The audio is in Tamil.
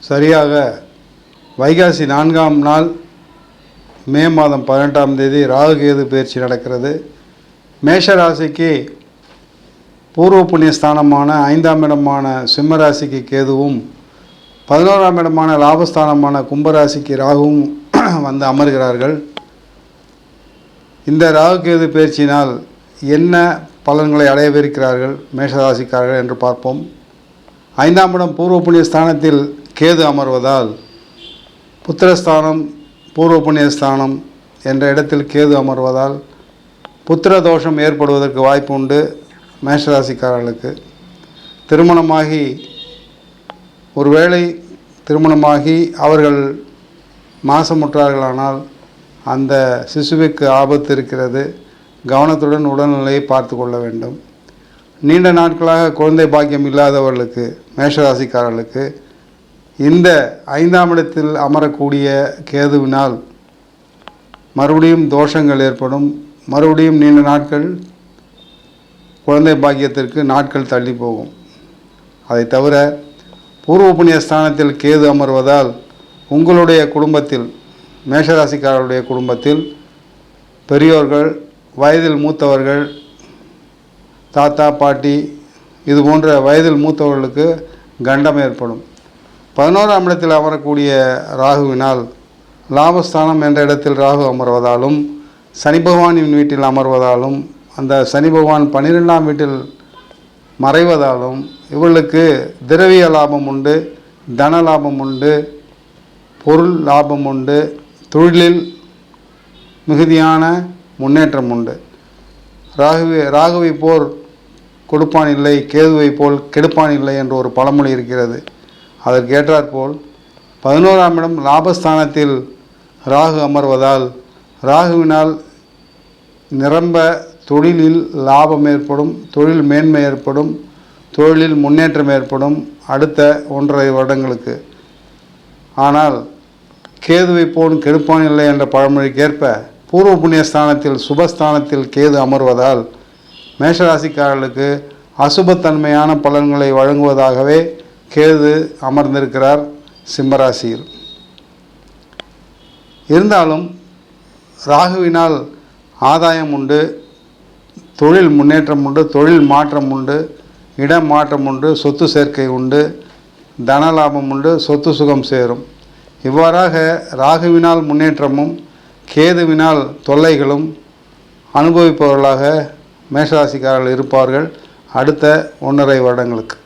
சரியாக வைகாசி 4ஆம் நாள் மே மாதம் 18ஆம் தேதி ராகு கேது பயிற்சி நடக்கிறது. மேஷ ராசிக்கு பூர்வ புண்ணிய ஸ்தானமான 5ஆம் இடமான சிம்ம ராசிக்கு கேதுவும் 11ஆம் இடமான லாபஸ்தானமான கும்பராசிக்கு ராகுவும் வந்து அமர்கிறார்கள். இந்த ராகு கேது பயிற்சியினால் என்ன பலன்களை அடையவிருக்கிறார்கள் மேஷராசிக்காரர்கள் என்று பார்ப்போம். 5ஆம் இடம் பூர்வ புண்ணிய ஸ்தானத்தில் கேது அமர்வதால் புத்திரஸ்தானம் பூர்வ புண்ணிய ஸ்தானம் என்ற இடத்தில் கேது அமர்வதால் புத்திர தோஷம் ஏற்படுவதற்கு வாய்ப்பு உண்டு. மேஷராசிக்காரர்களுக்கு திருமணமாகி ஒருவேளை திருமணமாகி அவர்கள் மாசமுற்றார்களானால் அந்த சிசுவுக்கு ஆபத்து இருக்கிறது. கவனத்துடன் உடல்நிலையை பார்த்து கொள்ள வேண்டும். நீண்ட நாட்களாக குழந்தை பாக்கியம் இல்லாதவர்களுக்கு மேஷராசிக்காரர்களுக்கு இந்த 5ஆம் இடத்தில் அமரக்கூடிய கேதுவினால் மறுபடியும் தோஷங்கள் ஏற்படும். மறுபடியும் நீண்ட நாட்கள் குழந்தை பாக்கியத்திற்கு நாட்கள் தள்ளி போகும். அதை தவிர பூர்வ புண்ணிய ஸ்தானத்தில் கேது அமர்வதால் உங்களுடைய குடும்பத்தில் மேஷராசிக்காரர்களுடைய குடும்பத்தில் பெரியோர்கள், வயதில் மூத்தவர்கள், தாத்தா பாட்டி இது போன்ற வயதில் மூத்தவர்களுக்கு கண்டம் ஏற்படும். 11ஆம் இடத்தில் அமரக்கூடிய ராகுவினால் லாபஸ்தானம் என்ற இடத்தில் ராகு அமர்வதாலும் சனி பகவானின் வீட்டில் அமர்வதாலும் அந்த சனி பகவான் 12ஆம் வீட்டில் மறைவதாலும் இவர்களுக்கு திரவிய லாபம் உண்டு, தன லாபம் உண்டு, பொருள் லாபம் உண்டு, தொழிலில் மிகுதியான முன்னேற்றம் உண்டு. ராகுவை போல் கொடுப்பான் இல்லை, கேதுவை போல் கெடுப்பான் இல்லை என்ற ஒரு பழமொழி இருக்கிறது. அதற்கேற்றாற்போல் 11ஆம் இடம் லாபஸ்தானத்தில் ராகு அமர்வதால் ராகுவினால் நிரம்ப தொழிலில் லாபம் ஏற்படும், தொழில் மேன்மை ஏற்படும், தொழிலில் முன்னேற்றம் ஏற்படும் அடுத்த 1.5 வருடங்களுக்கு. ஆனால் கேதுவை போல் கெடுப்பான் இல்லை என்ற பழமொழிக்கேற்ப பூர்வ புண்ணிய ஸ்தானத்தில் சுபஸ்தானத்தில் கேது அமர்வதால் மேஷராசிக்காரர்களுக்கு அசுபத்தன்மையான பலன்களை வழங்குவதாகவே கேது அமர்ந்திருக்கிறார் சிம்மராசியில். இருந்தாலும் ராகுவினால் ஆதாயம் உண்டு, தொழில் முன்னேற்றம் உண்டு, தொழில் மாற்றம் உண்டு, இடம் மாற்றம் உண்டு, சொத்து சேர்க்கை உண்டு, தன லாபம் உண்டு, சொத்து சுகம் சேரும். இவ்வாறாக ராகுவினால் முன்னேற்றமும் கேதுவினால் தொல்லைகளும் அனுபவிப்பவர்களாக மேஷராசிக்காரர்கள் இருப்பார்கள் அடுத்த 1.5 வருடங்களுக்கு.